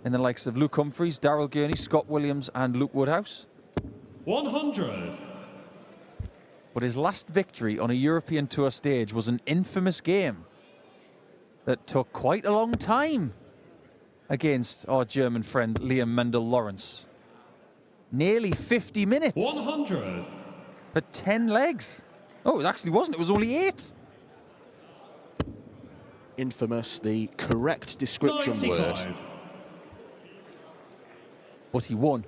in the likes of Luke Humphries, Darrell Gurney, Scott Williams and Luke Woodhouse. 100. But his last victory on a European Tour stage was an infamous game that took quite a long time against our German friend Liam Mendel-Lawrence. Nearly 50 minutes. 100. For 10 legs. Oh, it actually wasn't. It was only 8. Infamous, the correct description 95. word. But he won.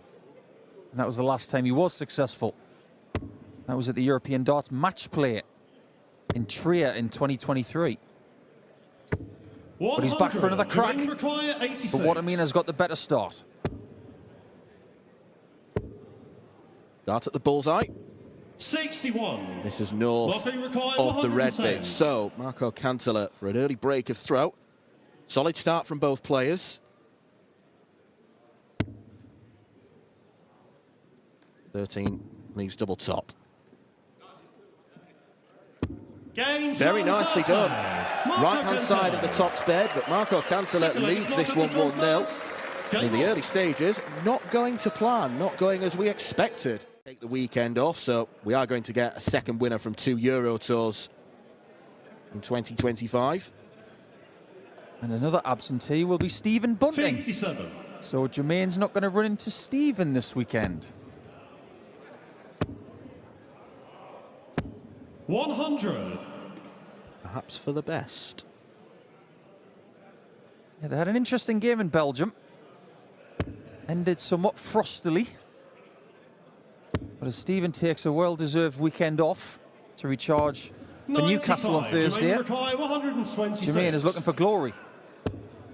And that was the last time he was successful. That was at the European Darts Match Play in Trier in 2023. But he's back for another crack. But Watamina's got the better start. Dart at the bullseye. 61. This is north of the red bit. So Marco Cantala for an early break of throw. Solid start from both players. 13 leaves double top. Very nicely done. Right-hand side of the top's bed, but Marco Cantala leads this one 1-0. In the early stages, not going to plan, not going as we expected. Take the weekend off, so we are going to get a second winner from 2 Euro Tours in 2025. And another absentee will be Stephen Bunting. 57. So Jermaine's not going to run into Stephen this weekend. 100. Perhaps for the best. Yeah, they had an interesting game in Belgium. Ended somewhat frostily. But as Stephen takes a well-deserved weekend off to recharge for Newcastle on Thursday, Jermaine is looking for glory.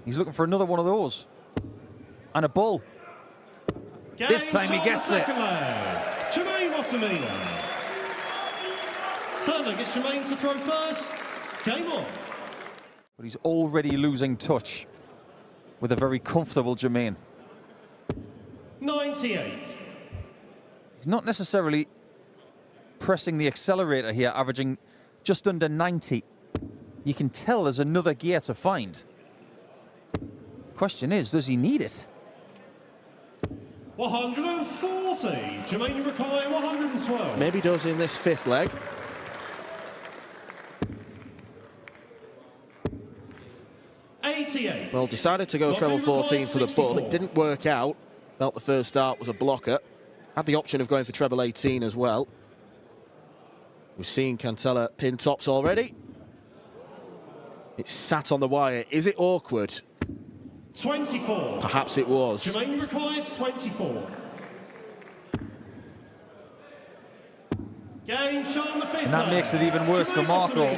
He's looking for another one of those. And a bull. This time he gets it. Jermaine Watamina. Third leg, it's Jermaine to throw first. Game on. But he's already losing touch with a very comfortable Jermaine. 98. He's not necessarily pressing the accelerator here, averaging just under 90. You can tell there's another gear to find. Question is, does he need it? 140. Jermaine Rakai, 112. Maybe does in this 5th leg. Well, decided to go treble 14 for the bull. It didn't work out. Felt the first start was a blocker. Had the option of going for treble 18 as well. We've seen Cantala pin tops already. It's sat on the wire. Is it awkward? 24. Perhaps it was. Jermaine required 24. Game shot on the 5th. And that makes it even worse for Marco.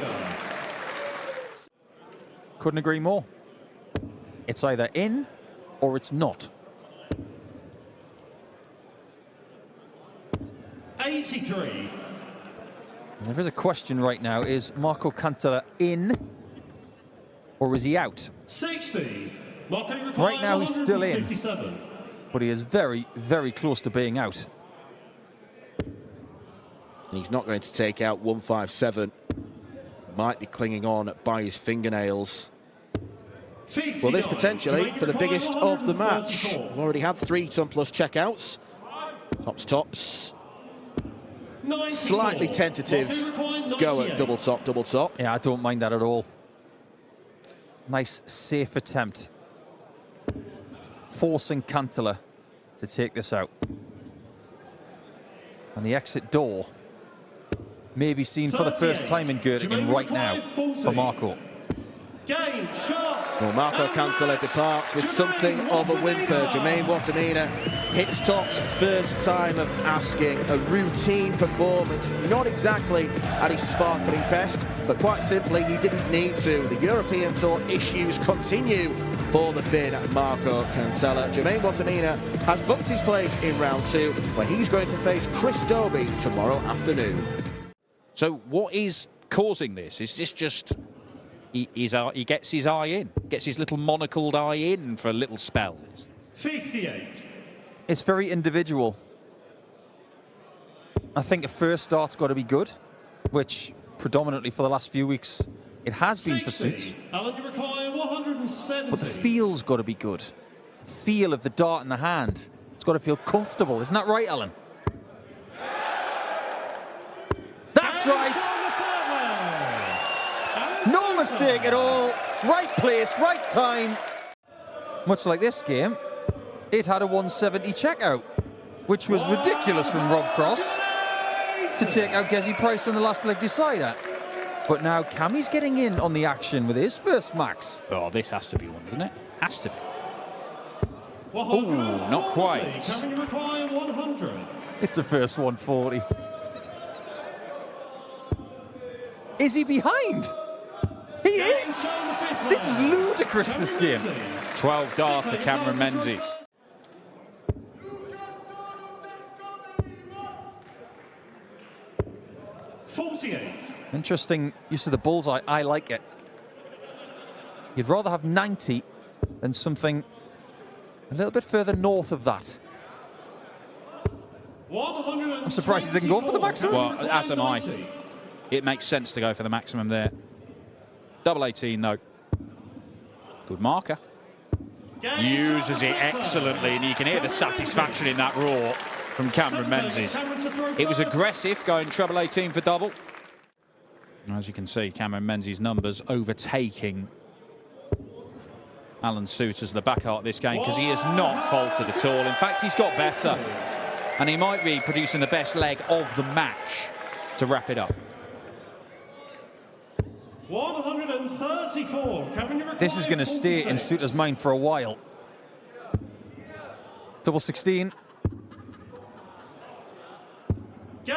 Couldn't agree more. It's either in or it's not. 83. And there is a question right now. Is Marco Cantala in or is he out? 60. Right now he's still in. But he is very, very close to being out. And he's not going to take out 157. Might be clinging on by his fingernails. Well, this potentially for the biggest of the match. We've already had 3 ton plus checkouts. Tops. Slightly tentative go at double top. Yeah, I don't mind that at all. Nice, safe attempt. Forcing Cantala to take this out. And the exit door may be seen for the first time in Göttingen right now for Marco. Game shot. Well, Marco Cantala departs with something of a whimper. Jermaine Watamina hits tops first time of asking. A routine performance, not exactly at his sparkling best, but quite simply he didn't need to. The European Tour issues continue for the Finn Marco Cantala. Jermaine Watamina has booked his place in round 2, where he's going to face Chris Dobie tomorrow afternoon. So what is causing this? Is this just he gets his eye in, gets his little monocled eye in for little spells? 58. It's very individual. I think a first start's got to be good, which predominantly for the last few weeks it has been for Suits. But the feel's got to be good. feel of the dart in the hand. It's got to feel comfortable. Isn't that right, Alan? That's right. No mistake at all. Right place, right time. Much like this game, it had a 170 checkout, which was ridiculous from Rob Cross to take out Gezi Price on the last leg decider. But now Cammy's getting in on the action with his first max. Oh, this has to be one, isn't it? Has to be. Oh, not quite. Can you require 100? It's a first 140. Is he behind? He is! This is ludicrous, this game. 12 darts to Cameron Menzies. Interesting use of the bullseye. I like it. You'd rather have 90 than something a little bit further north of that. I'm surprised he didn't go for the maximum. Well, as am I. It makes sense to go for the maximum there. Double 18, though. Good marker. Uses it excellently, and you can hear the satisfaction in that roar from Cameron Menzies. It was aggressive, going treble 18 for double. As you can see, Cameron Menzies' numbers overtaking Alan Suiters, the back part of this game, because he has not faltered at all. In fact, he's got better, and he might be producing the best leg of the match to wrap it up. 134. This is going to stay in Suiters' mind for a while. Double 16.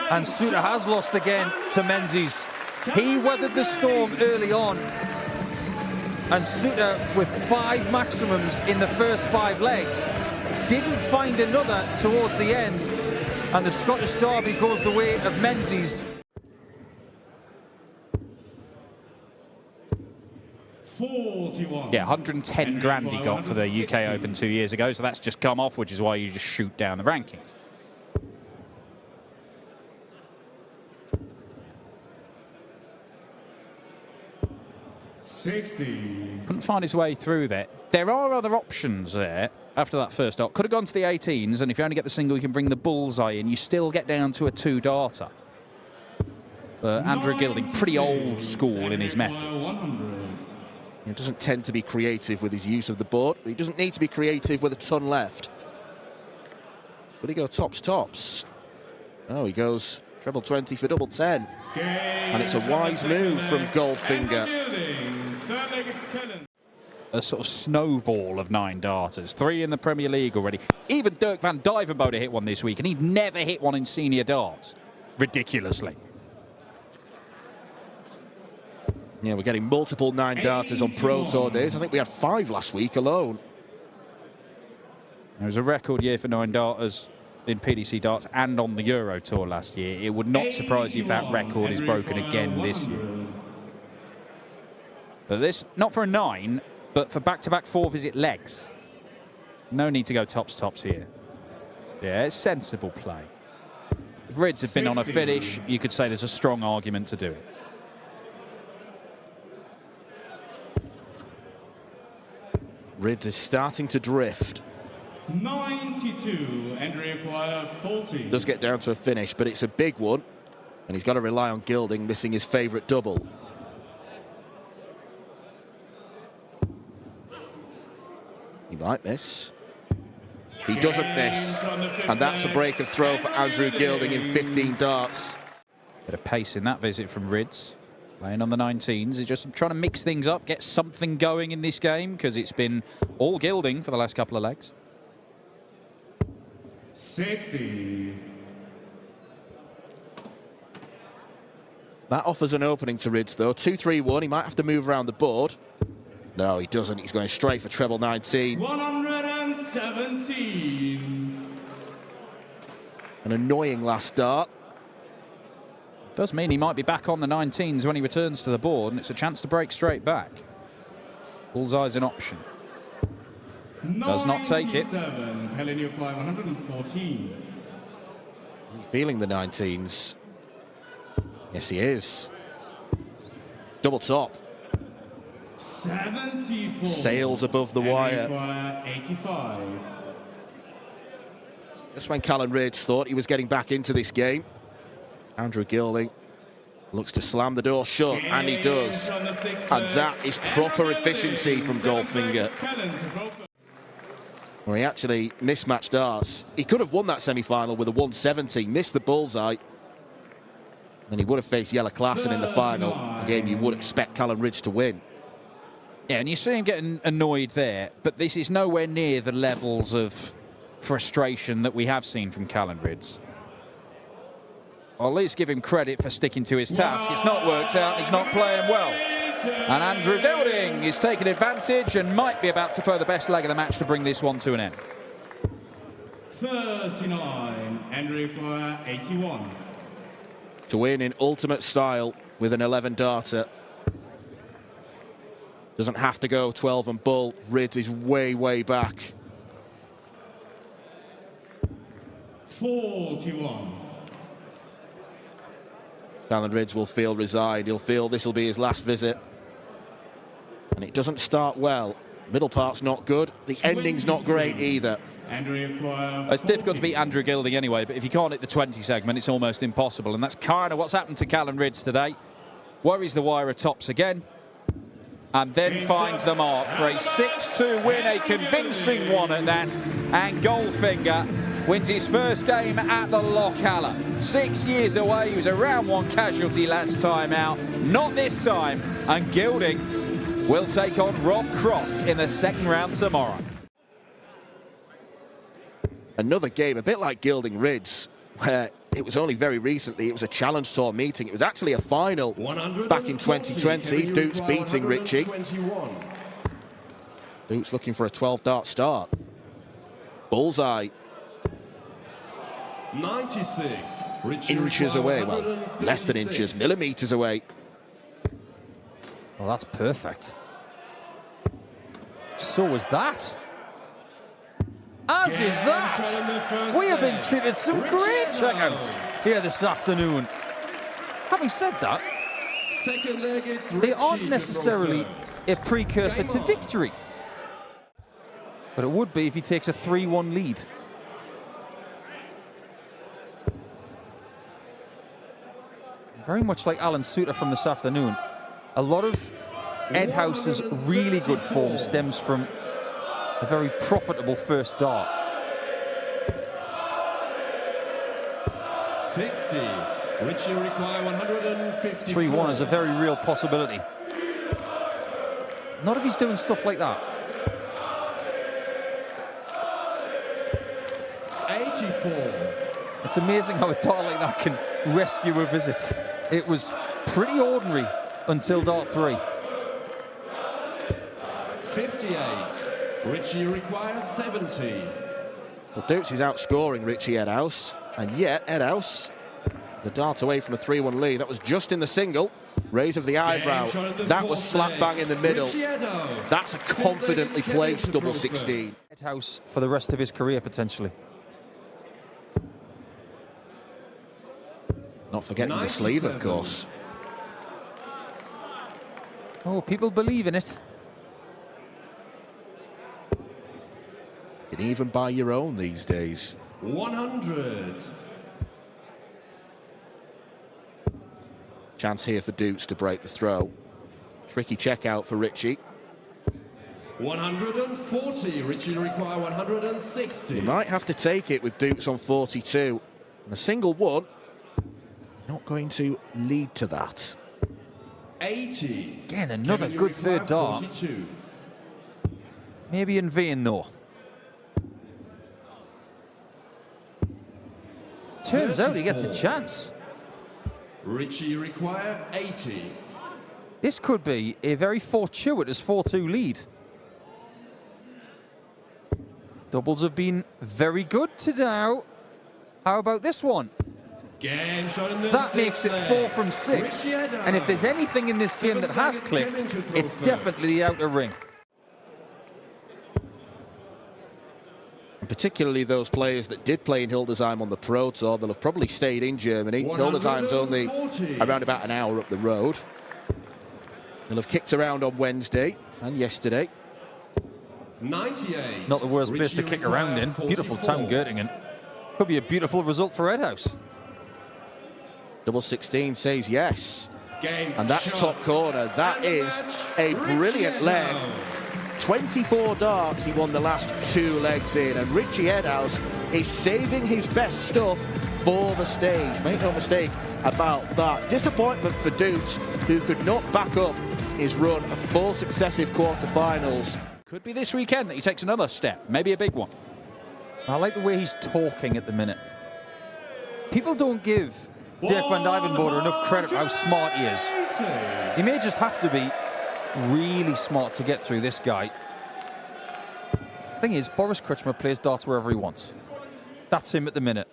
And Suter has lost again to Menzies. He weathered the storm early on. And Suter, with 5 maximums in the first 5 legs, didn't find another towards the end. And the Scottish Derby goes the way of Menzies. 41. Yeah, 110 grand he got for the UK Open 2 years ago, so that's just come off, which is why you just shoot down the rankings. Couldn't find his way through there. There are other options there after that first dart. Could have gone to the 18s, and if you only get the single, you can bring the bullseye in. You still get down to a 2-darter. Andrew Gilding, pretty old school in his methods. He doesn't tend to be creative with his use of the board, but he doesn't need to be creative with a ton left. Will he go tops? Oh, he goes treble 20 for double 10. And it's a wise move from Goldfinger. A sort of snowball of 9 darters. 3 in the Premier League already. Even Dirk van Dijvenbode hit one this week, and he'd never hit one in senior darts. Ridiculously. Yeah, we're getting multiple 9 darters on Pro Tour days. I think we had 5 last week alone. It was a record year for 9 darters in PDC darts and on the Euro Tour last year. It would not surprise you if that record is broken again this year. But this, not for a 9, but for back-to-back 4-visit legs. No need to go tops here. Yeah, it's sensible play. If Rids had been on a finish, you could say there's a strong argument to do it. Rids is starting to drift. 92 and require 40. Does get down to a finish, but it's a big one. And he's got to rely on Gilding missing his favourite double. He might miss. He doesn't miss. And that's a break of throw for Andrew Gilding in 15 darts. Bit of pace in that visit from Rids. Playing on the 19s. He's just trying to mix things up, get something going in this game, because it's been all Gilding for the last couple of legs. 60. That offers an opening to Rids, though. 2-3-1. He might have to move around the board. No, he doesn't. He's going straight for treble 19. 117. An annoying last dart. Does mean he might be back on the 19s when he returns to the board, and it's a chance to break straight back. Bullseye's an option. Does not take it. 114. Is he feeling the 19s? Yes, he is. Double top. 74. Sails above the wire. 85. Just when Callan Ridge thought he was getting back into this game, Andrew Gilding looks to slam the door shut, and he does. And that is proper efficiency from Goldfinger, where he actually mismatched darts. He could have won that semi-final with a 170, missed the bullseye. Then he would have faced Yella Klassen in the final, a game you would expect Callan Ridge to win. Yeah, and you see him getting annoyed there, but this is nowhere near the levels of frustration that we have seen from Callan Ridge. I'll at least give him credit for sticking to his task. It's not worked out, he's not playing well. And Andrew Gilding is taking advantage and might be about to throw the best leg of the match to bring this one to an end. 39, Andrew Dwyer, 81. To win in ultimate style with an 11 darter. Doesn't have to go 12 and bull. Ridge is way, way back. 41. Callan Ridge will feel resigned. He'll feel this will be his last visit. And it doesn't start well. Middle part's not good. The ending's not great either. It's difficult to beat Andrew Gilding anyway, but if you can't hit the 20 segment, it's almost impossible. And that's kind of what's happened to Callan Ridge today. Worries the wire at tops again. And then finds the mark for a 6-2 win, a convincing one at that. And Goldfinger wins his first game at the Lochalla. 6 years away, he was a round one casualty last time out. Not this time. And Gilding will take on Rob Cross in the second round tomorrow. Another game, a bit like Gilding Ridge, where it was only very recently, it was a Challenge Tour meeting. It was actually a final back in 2020. Dukes beating Ritchie. Dukes looking for a 12-dart start. Bullseye. 96. Inches away, well, less than inches, millimeters away. Well, that's perfect. So was that. As is that. We have been treated some great checkouts here this afternoon. Having said that, they aren't necessarily a precursor to victory. But it would be if he takes a 3-1 lead. Very much like Alan Suter from this afternoon. A lot of Ed House's really good form stems from a very profitable first dart. 60. Ritchie require 150. 3-1 is a very real possibility. Not if he's doing stuff like that. 84. It's amazing how a dart like that can rescue a visit. It was pretty ordinary until dart 3. 58. Ritchie requires 70. Well, Dukes is outscoring Ritchie Ed House, and yet Ed House, the dart away from a 3-1 lead. That was just in the single. Raise of the eyebrow. That was slap bang in the middle. That's a confidently placed double 16. Ed House for the rest of his career, potentially. Not forgetting the sleeve, of course. Oh, people believe in it. You can even buy your own these days. 100. Chance here for Dukes to break the throw. Tricky check out for Ritchie. 140. Ritchie require 160. You might have to take it with Dukes on 42. And a single one, not going to lead to that. 80. Again, another good third dart. 42. Maybe in vain, though. Turns out he gets a chance. Ritchie require 80. This could be a very fortuitous 4-2 lead. Doubles have been very good to now. How about this one? Game shot in the That makes it 4 from 6. And if there's anything in this game that has clicked, it's definitely the outer ring. And particularly those players that did play in Hildesheim on the Pro Tour, they'll have probably stayed in Germany. Hildesheim's only around about an hour up the road. He'll have kicked around on Wednesday and yesterday. 98. Not the worst place to Richie kick around in. require Beautiful 44. town, Göttingen. Could be a beautiful result for Redhouse. Double 16 says yes. Game And that's shot. top corner. That And the is match, a Richie brilliant leg. Edhouse. 24 darts he won the last 2 legs in, and Richie Edhouse is saving his best stuff for the stage. Make no mistake about that. Disappointment for Dukes, who could not back up his run of 4 successive quarterfinals. Could be this weekend that he takes another step, maybe a big one. I like the way he's talking at the minute. People don't give Dirk van Dijvenbode enough credit for how smart he is. He may just have to be really smart to get through this guy. Thing is, Boris Krčma plays darts wherever he wants. That's him at the minute.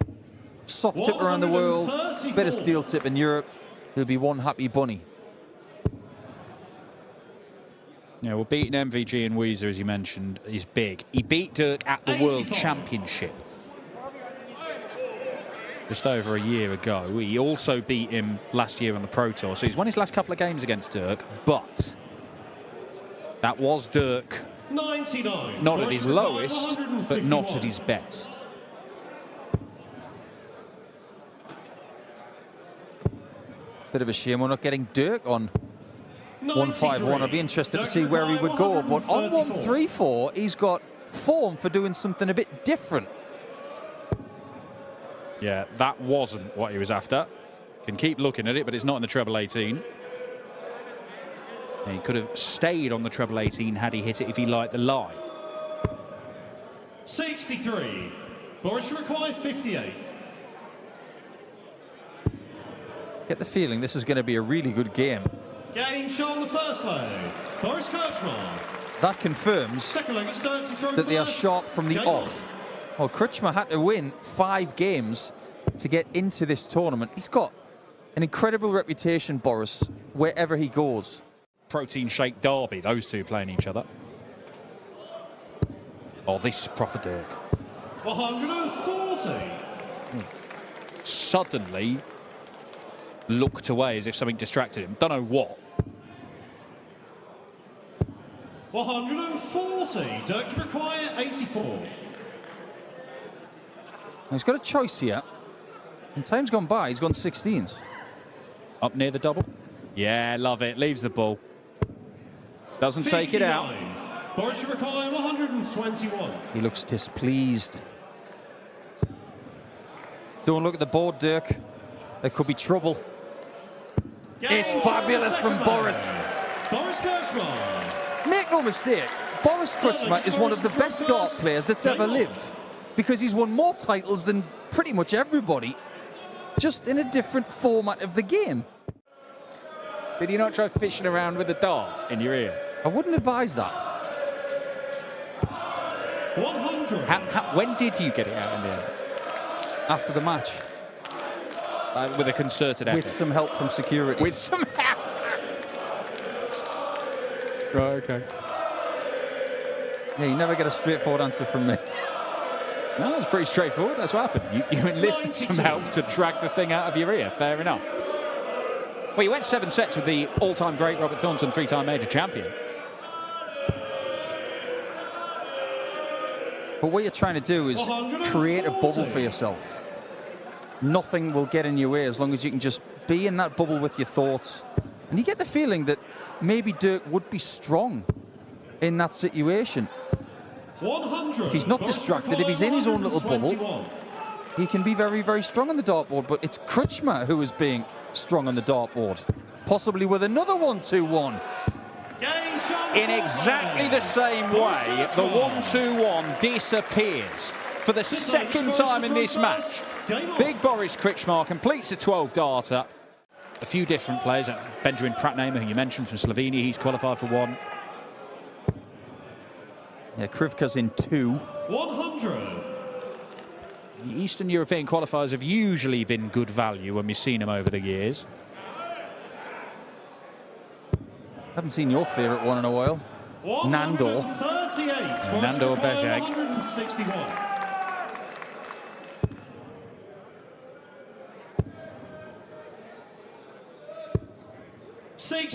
Soft tip around the world, bit of steel tip in Europe. He'll be one happy bunny. Yeah, well, beating MVG and Weezer, as you mentioned, is big. He beat Dirk at the World Championship just over a year ago. He also beat him last year on the Pro Tour, so he's won his last couple of games against Dirk, but that was Dirk 99. not at his lowest, but not at his best. Bit of a shame we're not getting Dirk on 151. I'd be interested to see where he would go, but on 134 he's got form for doing something a bit different. Yeah, that wasn't what he was after. Can keep looking at it, but it's not in the treble 18. And he could have stayed on the treble 18 had he hit it if he liked the lie. 63. Boris require 58. Get the feeling this is going to be a really good game. Game shot on the first leg. Boris Krčma. That confirms Second leg is Dirk to throw that they are first. sharp from the Game off. Well, Krčma had to win 5 games to get into this tournament. He's got an incredible reputation, Boris, wherever he goes. Protein shake derby, those two playing each other. Oh, this is proper Dirk. 140. Suddenly looked away as if something distracted him. Don't know what. 140. Dirk to require 84. He's got a choice here. In time's gone by, he's gone 16s. Up near the double. Yeah, love it. Leaves the ball. Doesn't take it out. 59. Boris require 121. He looks displeased. Don't look at the board, Dirk. There could be trouble. It's fabulous from Boris. Boris Krčma. Make no mistake, Boris Krčma is one of the best dart players that's ever lived, because he's won more titles than pretty much everybody, just in a different format of the game. Did you not try fishing around with a dart in your ear? I wouldn't advise that. 100. When did you get it out in the end? After the match, With a concerted effort. with some help from security. With some help. Right, okay. Yeah, you never get a straightforward answer from me. No, it's pretty straightforward. That's what happened. You enlisted some help to drag the thing out of your ear. Fair enough. Well, you went 7 sets with the all-time great Robert Thornton, 3-time major champion. But what you're trying to do is create a bubble for yourself. Nothing will get in your way as long as you can just be in that bubble with your thoughts. And you get the feeling that maybe Dirk would be strong in that situation. 100. If he's not distracted, if he's in his own little bubble, he can be very, very strong on the dartboard. But it's Krčma who is being strong on the dartboard, possibly with another 1-2-1. In exactly the same way, the 1-2-1 disappears for the second time in this match. Big Boris Krčma completes a 12-darter. A few different players. Benjamin Pratnamer, who you mentioned, from Slovenia, he's qualified for 1. Yeah, Krivka's in 2. 100. The Eastern European qualifiers have usually been good value when we've seen them over the years. Haven't seen your favourite one in a while. Nandor. 38. Nandor Bezek. 161.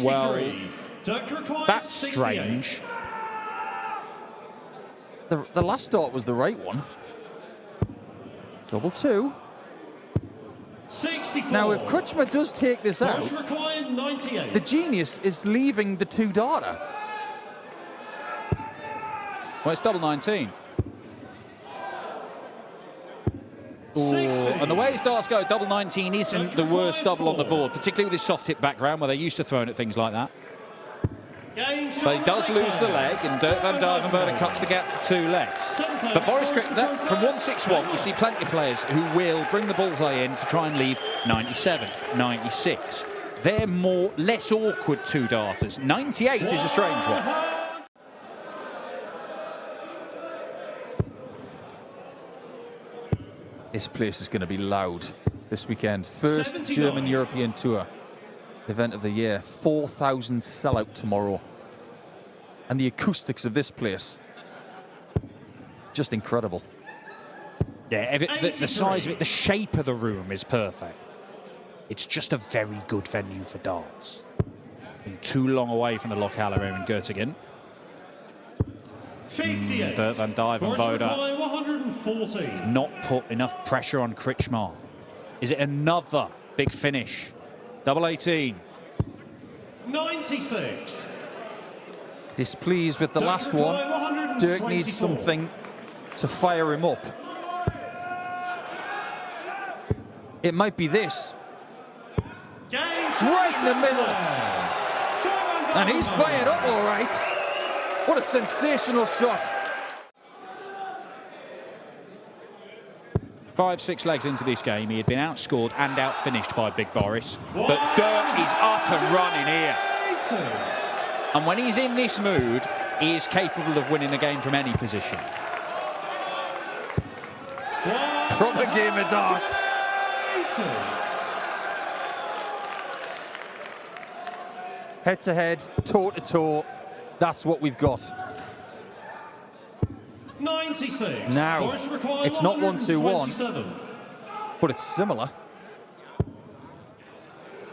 Well, That's strange. The last dart was the right one. Double two. 64. Now, if Krujma does take this out, Points required 98. the genius is leaving the two-darter. Well, it's double 19. Ooh, 60. and the way his darts go, double 19 isn't the worst double on the board, particularly with his soft hit background where they're used to throwing at things like that. But he does lose the leg, and Dirk van Duijvenbode cuts the gap to 2 legs. But Boris Krujma, from 161, you see plenty of players who will bring the bullseye in to try and leave 97, 96. They're less awkward two-darters. 98 is a strange one. This place is going to be loud this weekend. First 79. German European Tour event of the year. 4,000 sellout tomorrow. And the acoustics of this place, just incredible. Yeah, the size of it, the shape of the room is perfect. It's just a very good venue for darts. Been too long away from the locale here in Göttingen. 58. Dirk van Duijvenbode 114. not put enough pressure on Krujma. Is it another big finish? Double 18. 96. Displeased with the Dirk last required one. 124. Dirk needs something to fire him up. It might be this. Right in the middle. And he's fired up all right. What a sensational shot. 5-6 legs into this game, he had been outscored and outfinished by Big Boris. But Dirk is up and running here. And when he's in this mood, he is capable of winning the game from any position. Proper game of darts. Head to head, toe to toe. That's what we've got. 96. Now, Points required it's not 1-2-1. 127. But it's similar.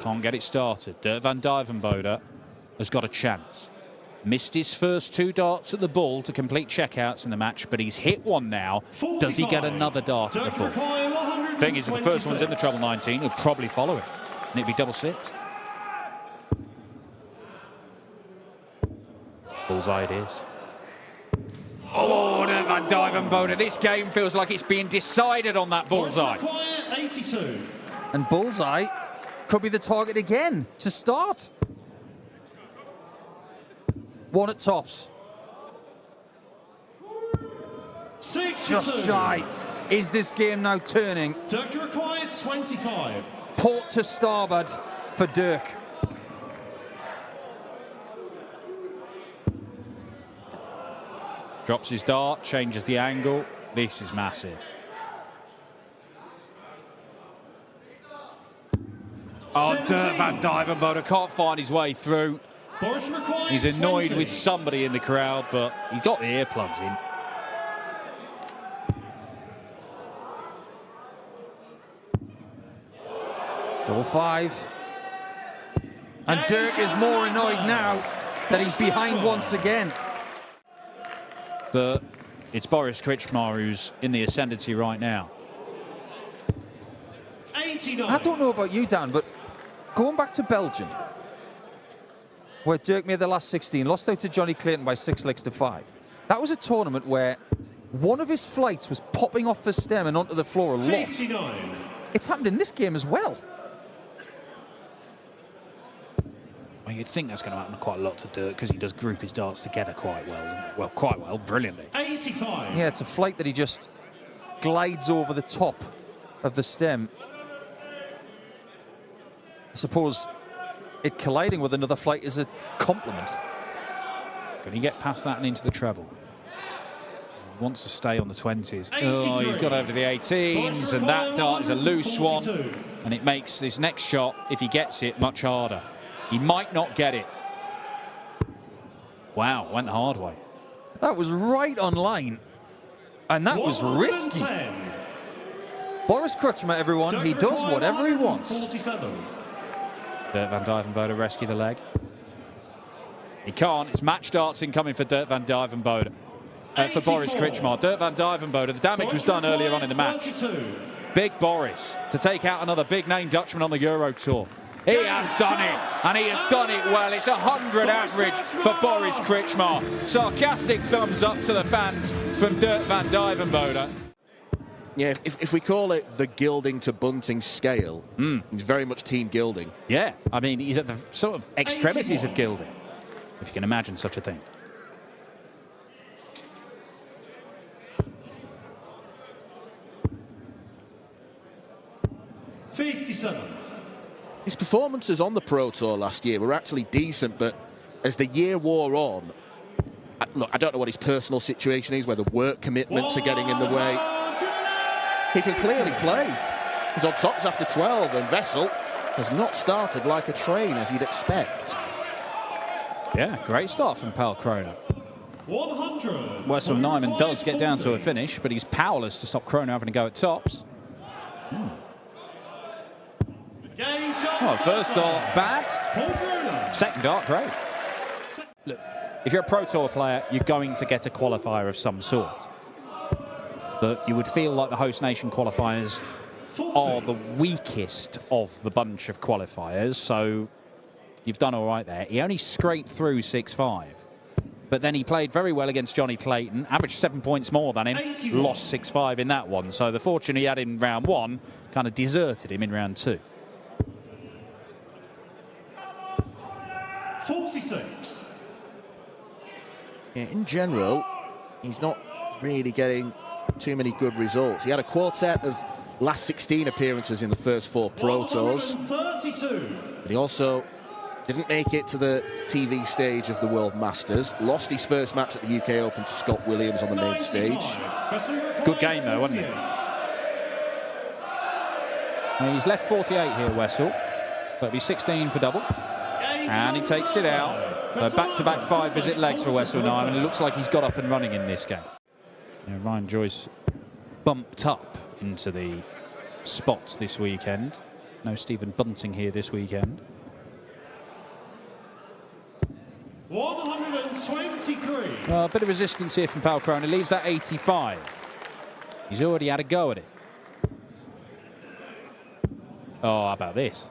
Can't get it started. Dirk van Duijvenbode has got a chance. Missed his first 2 darts at the ball to complete checkouts in the match, but he's hit one now. Does he get another dart at the ball? Thing is, if the first one's in the treble 19, he'll probably follow it. And it'd be double 6. Bullseye it is. Oh, Dirk van Duijvenbode. This game feels like it's being decided on that bullseye. 82. And bullseye could be the target again to start. One at tops. 62. Just shy. Is this game now turning? Dirk required 25. Port to starboard for Dirk. Drops his dart, changes the angle. This is massive. Oh, Dirk van Duijvenbode can't find his way through. He's annoyed 20. with somebody in the crowd, but he's got the earplugs in. Double 5. And Dirk is more annoyed now that he's behind once again. But it's Boris Krujma who's in the ascendancy right now. 89. I don't know about you, Dan, but going back to Belgium, where Dirk made the last 16, lost out to Johnny Clayton by 6 legs to 5. That was a tournament where one of his flights was popping off the stem and onto the floor a lot. 59. It's happened in this game as well. Well, you'd think that's going to happen quite a lot to Dirk because he does group his darts together quite well. Well, quite well, brilliantly. 85. Yeah, it's a flight that he just glides over the top of the stem. I suppose it colliding with another flight is a compliment. Can he get past that and into the treble? He wants to stay on the 20s. Oh, he's got over to the 18s, and that dart is a loose one. And it makes this next shot, if he gets it, much harder. He might not get it. Wow, went the hard way. That was right on line. And that was risky. Boris Krujma, everyone, he does whatever he wants. 47. Dirk van Duijvenbode rescue the leg. He can't. It's match darts incoming for Dirk van Dijvenbode. For Boris Kritschmar. Dirk van Dijvenbode, the damage was done earlier on in the match. Big Boris to take out another big-name Dutchman on the Euro Tour. He has done it, and he has done it well. It's 100 average for Boris Kritschmar. Sarcastic thumbs up to the fans from Dirk van Dijvenbode. Yeah, if we call it the Gilding to Bunting scale, he's very much Team Gilding. Yeah, I mean, he's at the sort of extremities of Gilding, if you can imagine such a thing. His performances on the Pro Tour last year were actually decent, but as the year wore on, look, I don't know what his personal situation is, whether work commitments are getting in the way. He can clearly play. He's on tops after 12, and Wessel has not started like a train, as you'd expect. Yeah, great start from Paul Kroner. 100. Wessel Nijman does get down to a finish, but he's powerless to stop Kroner having to go at tops. Oh, first dart bad, second dart great. Look, if you're a Pro Tour player, you're going to get a qualifier of some sort. But you would feel like the host nation qualifiers are the weakest of the bunch of qualifiers, so you've done all right there. He only scraped through 6-5, but then he played very well against Johnny Clayton, averaged 7 points more than him, lost 6-5 in that one. So the fortune he had in round one kind of deserted him in round two. 46. Yeah, in general, he's not really getting too many good results. He had a quartet of last 16 appearances in the first 4 Pro Tours. But he also didn't make it to the TV stage of the World Masters. Lost his first match at the UK Open to Scott Williams on the main stage. Good game though, wasn't it? Well, he's left 48 here, Wessel. So it'll be 16 for double. And he takes it out. Back-to-back 5-visit legs for Wessel Nijman, and it looks like he's got up and running in this game. Yeah, Ryan Joyce bumped up into the spots this weekend. No Stephen Bunting here this weekend. 123. Well, a bit of resistance here from Paul Kroner. Leaves that 85. He's already had a go at it. Oh, how about this?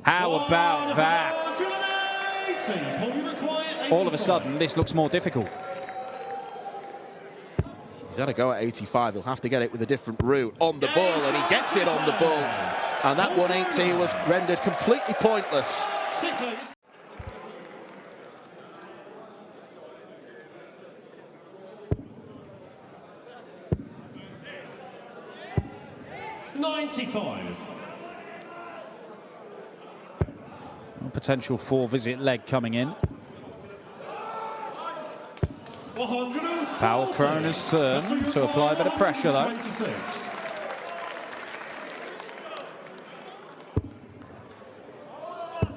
How about that? All of a sudden, this looks more difficult. He's had a go at 85. He'll have to get it with a different route on the ball, and he gets it on the ball. And that 180 was rendered completely pointless. 95. Potential 4-visit leg coming in. Paul Kroner's turn to apply a bit of pressure though.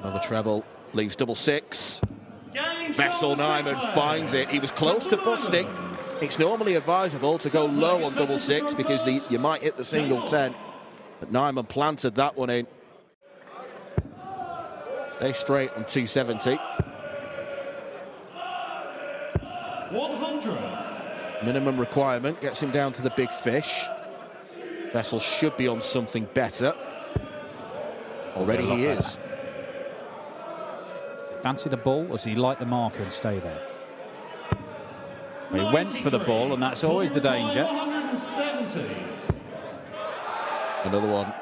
Another treble leaves double 6. Wessel Nijman finds it. He was close to busting. It's normally advisable to go low on double 6 because you might hit the single 10. But Nijman planted that one in. Stay straight on 270. 100. Minimum requirement gets him down to the big fish. Wessel should be on something better. Already he is. Fancy the ball, or does he like the marker and stay there? Well, he went for the ball, and that's always the danger. 170. Another one.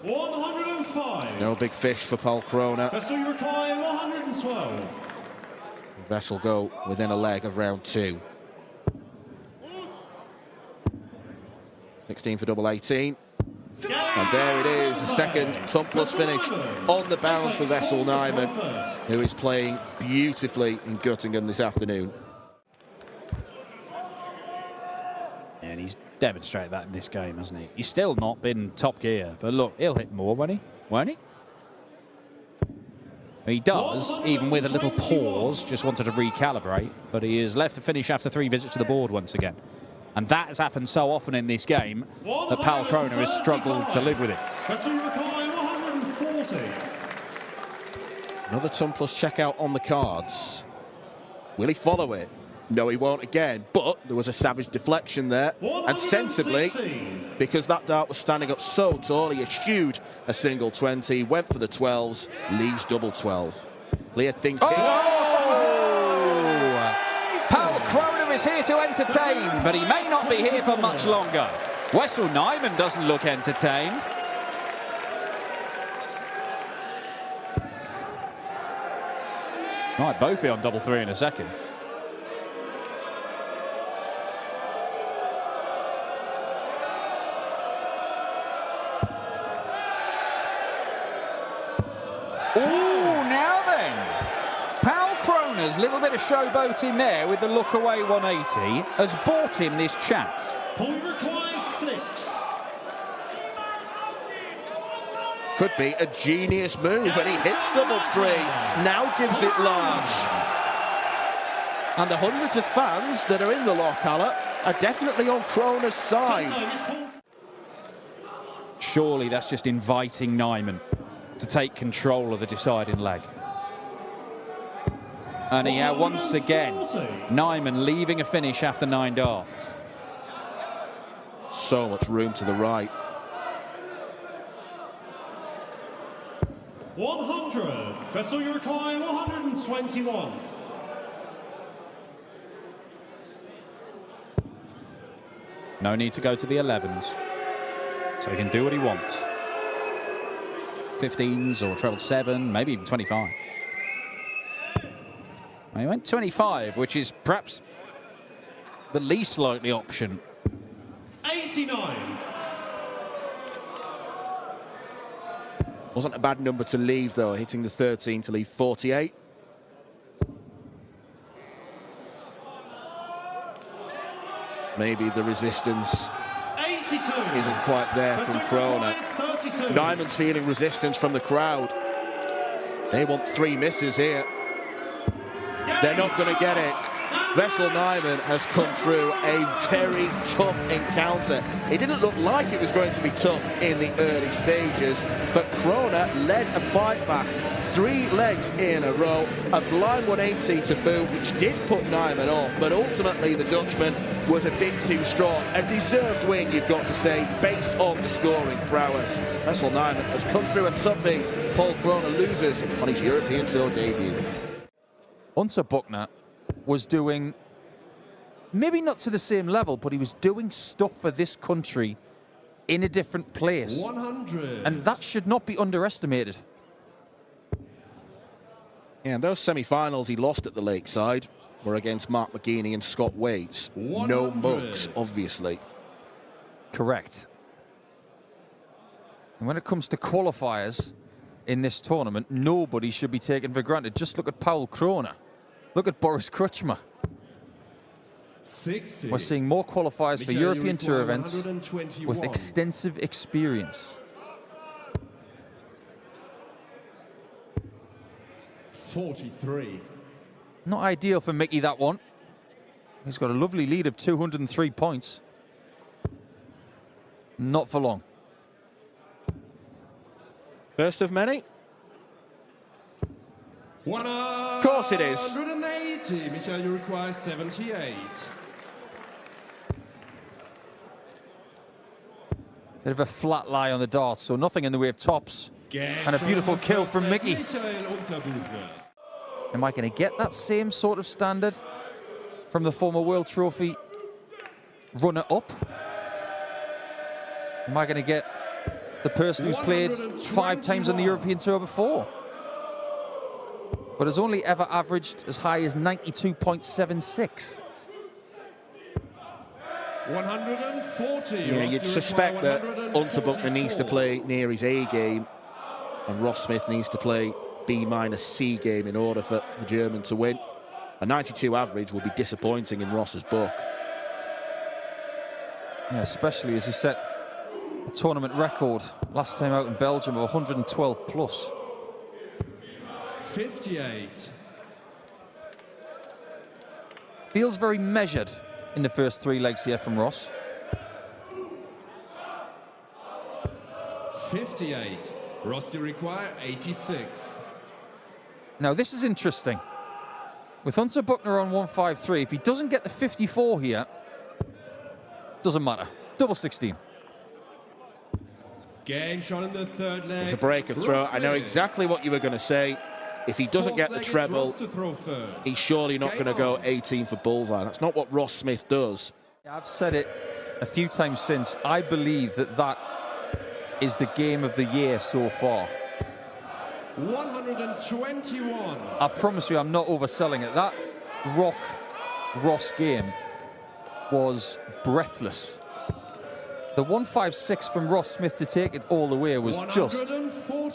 105. No big fish for Paul Kroner. Wessel require 112. Wessel go within a leg of round 2. 16 for double 18. And there it is, a second tumpless finish on the bounce for Wessel Nijman, who is playing beautifully in Göttingen this afternoon. And he's demonstrated that in this game, hasn't he? He's still not been top gear, but look, he'll hit more, won't he? Won't he? He does, even with a little pause, just wanted to recalibrate, but he is left to finish after 3 visits to the board once again. And that has happened so often in this game that Paul Kroner has struggled to live with it. 140. Another ton plus checkout on the cards. Will he follow it? No, he won't again. But there was a savage deflection there. And sensibly, because that dart was standing up so tall, he eschewed a single 20, went for the 12s, leaves double 12. Lear thinking. Oh! Paul Kroner is here to entertain, but he may not be here for much longer. Wessel Nyman doesn't look entertained. Might both be on double three in a second. Oh, now then. Paul Kroner's little bit of showboating there with the look away 180 has bought him this chance. Point requires 6. Could be a genius move, and he hits double three. Now gives it large. And the hundreds of fans that are in the Lochalla are definitely on Kroner's side. Surely that's just inviting Nyman to take control of the deciding leg. And here once again, Nyman leaving a finish after 9 darts. So much room to the right. 100. Vessel, you require 121. No need to go to the 11s. So he can do what he wants. 15s or treble 7, maybe even 25. And he went 25, which is perhaps the least likely option. 89. Wasn't a bad number to leave, though, hitting the 13 to leave 48. Maybe the resistance 82. isn't quite there from Kroner. Nyman's feeling resistance from the crowd. They want 3 misses here. They're not going to get it. Vessel Nyman has come through a very tough encounter. It didn't look like it was going to be tough in the early stages, but Kroner led a fight back. 3 legs in a row, a blind 180 to boot, which did put Nyman off, but ultimately the Dutchman was a bit too strong. A deserved win, you've got to say, based on the scoring prowess. Vessel Nyman has come through a toughie. Paul Kroner loses on his European Tour debut. Hunter Buckner was doing, maybe not to the same level, but he was doing stuff for this country in a different place. 100. And that should not be underestimated. Yeah, and those semi-finals he lost at the Lakeside were against Mark McGeaney and Scott Waits. No mugs, obviously. Correct. And when it comes to qualifiers in this tournament, nobody should be taken for granted. Just look at Paul Kroner. Look at Boris Krčma. 60. We're seeing more qualifiers for European Tour events 121. with extensive experience. 43. Not ideal for Mickey, that one. He's got a lovely lead of 203 points. Not for long. First of many? Of course it is. 180. Michael, you require 78. Bit of a flat lie on the darts, so nothing in the way of tops. And a beautiful kill from Mickey. Am I going to get that same sort of standard from the former World Trophy runner-up? Am I going to get the person who's played 5 times on the European Tour before, but has only ever averaged as high as 92.76? 140. Yeah, you'd suspect that Hunter Buckner needs to play near his A game, and Ross Smith needs to play B-C game in order for the German to win. A 92 average will be disappointing in Ross's book. Yeah, especially as he set a tournament record last time out in Belgium of 112 plus. 58. Feels very measured in the first 3 legs here from Ross. 58. Ross, you require 86. Now, this is interesting. With Hunter Buckner on 153, if he doesn't get the 54 here, doesn't matter. Double 16. Game shot in the third leg. It's a break of throw. I know exactly what you were going to say. If he doesn't get the treble, he's surely not going to go 18 for bullseye. That's not what Ross Smith does. I've said it a few times since. I believe that that is the game of the year so far. 121. I promise you, I'm not overselling it. That Ross game was breathless. The 156 from Ross Smith to take it all the way was just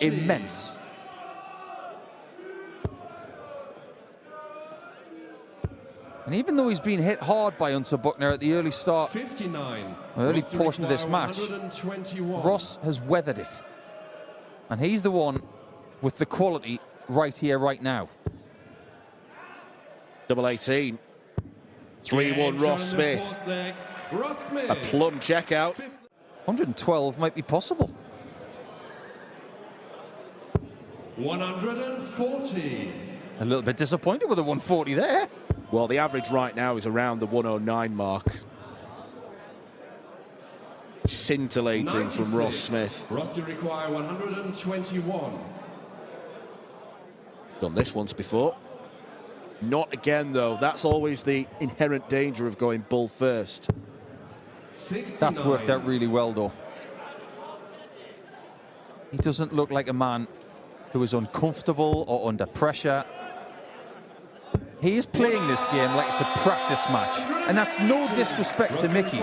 immense. And even though he's been hit hard by Hunter Buckner at the early start, 59, early portion of this match, Ross has weathered it. And he's the one with the quality right here, right now. Double 18. 3-1 Ross Smith. A plum checkout. 112 might be possible. 140. A little bit disappointed with the 140 there. Well, the average right now is around the 109 mark. Scintillating 96. from Ross Smith. Ross, you require 121. Done this once before. Not again, though. That's always the inherent danger of going bull first. 69. That's worked out really well, though. He doesn't look like a man who is uncomfortable or under pressure. He is playing this game like it's a practice match, and that's no disrespect to Mickey.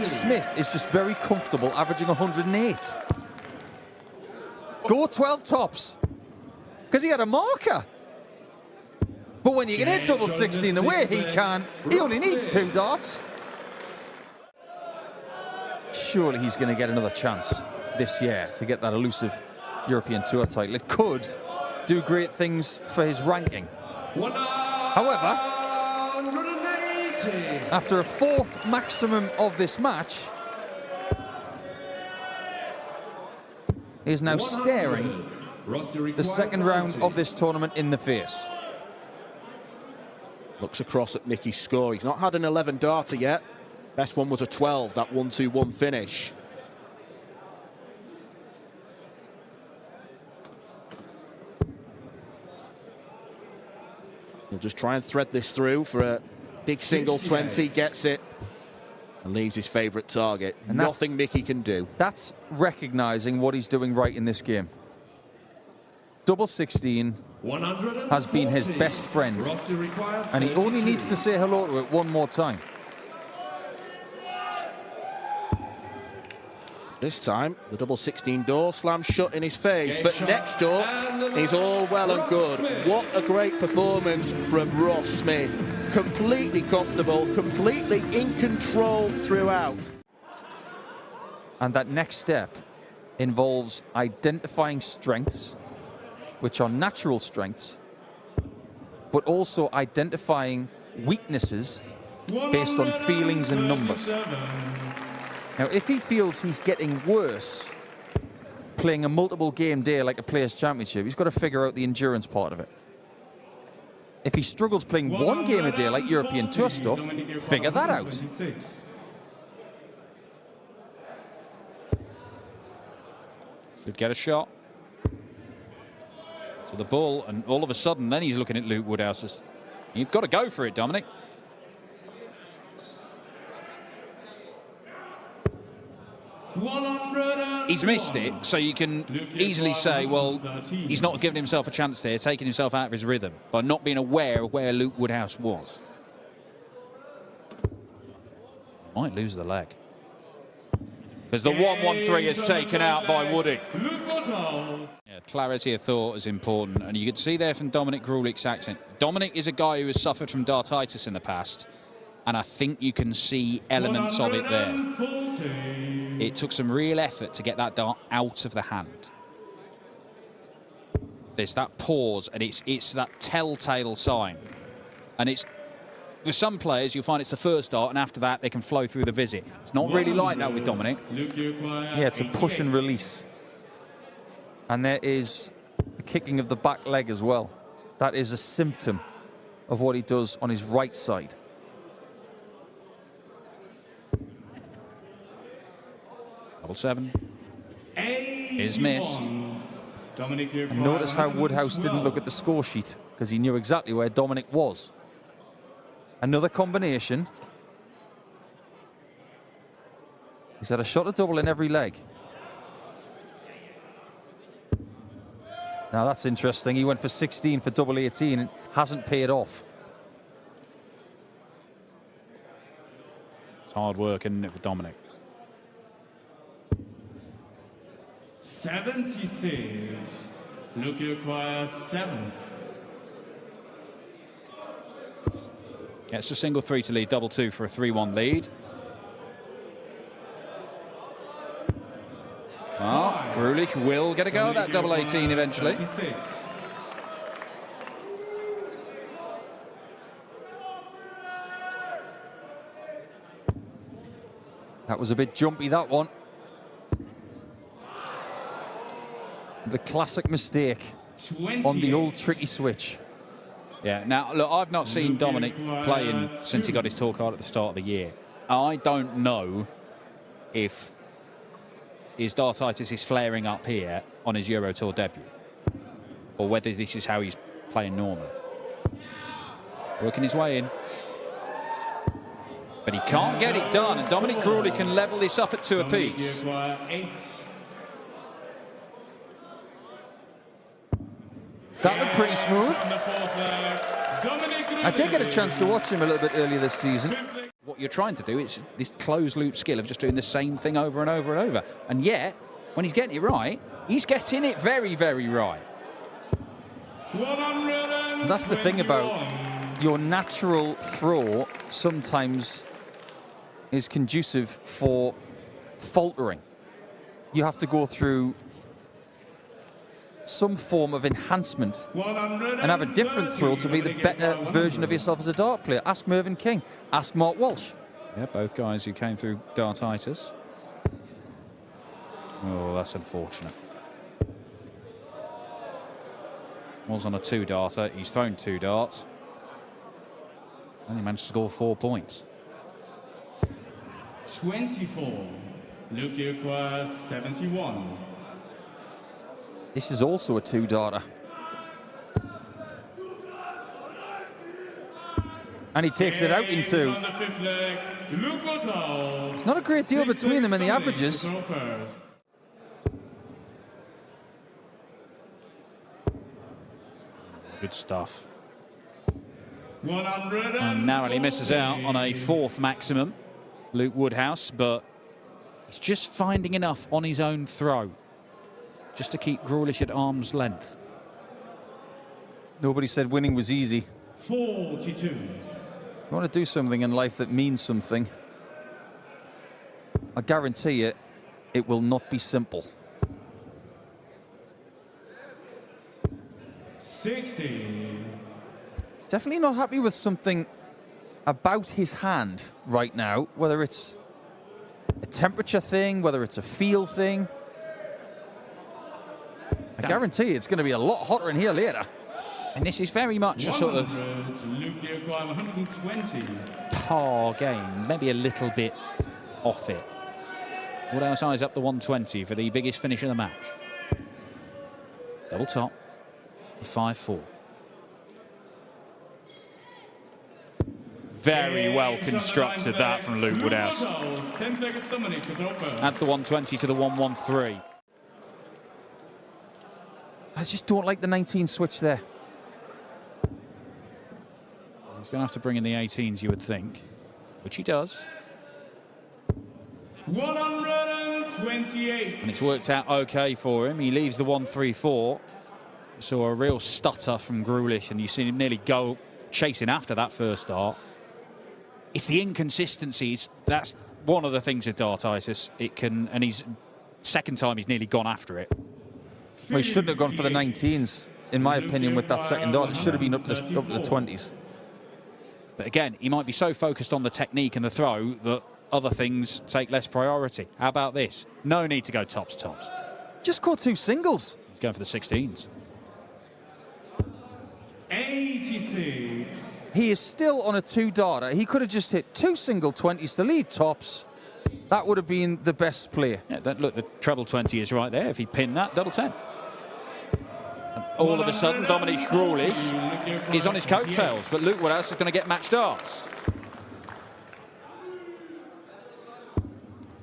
Smith is just very comfortable, averaging 108. Go 12 tops, because he had a marker. But when you can hit double 16 the way he can, he only needs 2 darts. Surely he's going to get another chance this year to get that elusive European Tour title. It could do great things for his ranking. However, after a 4th maximum of this match, he is now staring the second round of this tournament in the face. Looks across at Mickey's score. He's not had an 11 darter yet. Best one was a 12, that 1-2-1 finish. He'll just try and thread this through for a big single 20, gets it, and leaves his favourite target. And nothing Mickey can do. That's recognising what he's doing right in this game. Double 16 has been his best friend, and he only needs to say hello to it one more time. This time, the double 16 door slams shut in his face, but next door is all well and good. What a great performance from Ross Smith. Completely comfortable, completely in control throughout. And that next step involves identifying strengths, which are natural strengths, but also identifying weaknesses based on feelings and numbers. Now, if he feels he's getting worse playing a multiple game day like a Players' Championship, he's got to figure out the endurance part of it. If he struggles playing 1 game a day like European Tour stuff, figure that out. Should get a shot. So the ball, and all of a sudden, then he's looking at Luke Woodhouse. You've got to go for it, Dominic. He's missed it, so you can easily say, well, he's not giving himself a chance there, taking himself out of his rhythm by not being aware of where Luke Woodhouse was. Might lose the leg. Because the 1-1-3 is taken out by Woody. Yeah, clarity of thought is important, and you could see there from Dominic Grulich's accent. Dominic is a guy who has suffered from dartitis in the past, and I think you can see elements of it there. It took some real effort to get that dart out of the hand. There's that pause, and it's that telltale sign. And it's, for some players, you'll find it's the first dart, and after that, they can flow through the visit. It's not really like that with Dominic. Yeah, it's a push and release. And there is the kicking of the back leg as well. That is a symptom of what he does on his right side. Double 7 is missed. And notice how Woodhouse didn't look at the score sheet because he knew exactly where Dominic was. Another combination. He's had a shot at double in every leg. Now that's interesting. He went for 16 for double 18 and hasn't paid off. It's hard work, isn't it, for Dominic? 76. Look, you acquire 7. Gets a single 3 to lead, double 2 for a 3-1 lead. Well, Grulich will get a go at that double 18 eventually. 36. That was a bit jumpy, that one. The classic mistake on the old tricky switch. Yeah, now, look, I've not seen Dominic playing since he got his tour card at the start of the year. I don't know if his dartitis is flaring up here on his Euro Tour debut, or whether this is how he's playing normally. Working his way in. But he can't get it done, and Dominic Crawley can level this up at 2 apiece. That looked pretty smooth. I did get a chance to watch him a little bit earlier this season. What you're trying to do is this closed loop skill of just doing the same thing over and over and over. And yet, when he's getting it right, he's getting it very, very right. And that's the thing about your natural throw sometimes is conducive for faltering. You have to go through some form of enhancement and have a different throw to be the better version of yourself as a dart player. Ask Mervyn King, ask Mark Walsh. Yeah, both guys who came through dartitis. Oh, that's unfortunate. Was on a 2-darter. He's thrown 2 darts. Only managed to score 4 points. 24. Luke, you acquire 71. This is also a 2-darter. And he takes it out in 2. It's not a great deal between them in the averages. Good stuff. And narrowly misses out on a 4th maximum, Luke Woodhouse, but he's just finding enough on his own throw just to keep Grulich at arm's length. Nobody said winning was easy. 42. You want to do something in life that means something, I guarantee you, it will not be simple. 60. Definitely not happy with something about his hand right now, whether it's a temperature thing, whether it's a feel thing. I guarantee you it's going to be a lot hotter in here later. And this is very much a sort of par game, maybe a little bit off it. Woodhouse eyes up the 120 for the biggest finish of the match. Double top, 5-4. Very well constructed that from Luke Woodhouse. That's the 120 to the 113. I just don't like the 19 switch there. He's going to have to bring in the 18s, you would think, which he does. 128. And it's worked out okay for him. He leaves the 134. So a real stutter from Grulich, and you see him nearly go chasing after that first dart. It's the inconsistencies. That's one of the things with dartitis. It can, and he's second time he's nearly gone after it. Well, he shouldn't have gone for the 19s, in my opinion, with that second dart. It should have been up the 20s. But again, he might be so focused on the technique and the throw that other things take less priority. How about this? No need to go tops. Just caught 2 singles. He's going for the 16s. He is still on a 2-darter. He could have just hit 2 single 20s to lead tops. That would have been the best play. Yeah, look, the treble 20 is right there. If he pinned that, double 10. And all of a sudden, Dominic Grulich is on his coattails. But Luke Woodhouse is going to get match darts.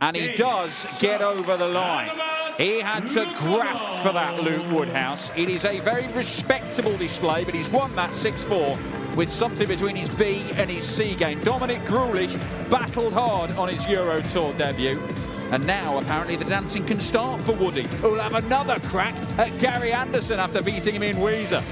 And he does get over the line. He had to graft for that, Luke Woodhouse. It is a very respectable display, but he's won that 6-4 with something between his B and his C game. Dominic Grulich battled hard on his Euro Tour debut. And now, apparently, the dancing can start for Woody, who'll have another crack at Gary Anderson after beating him in Weezer.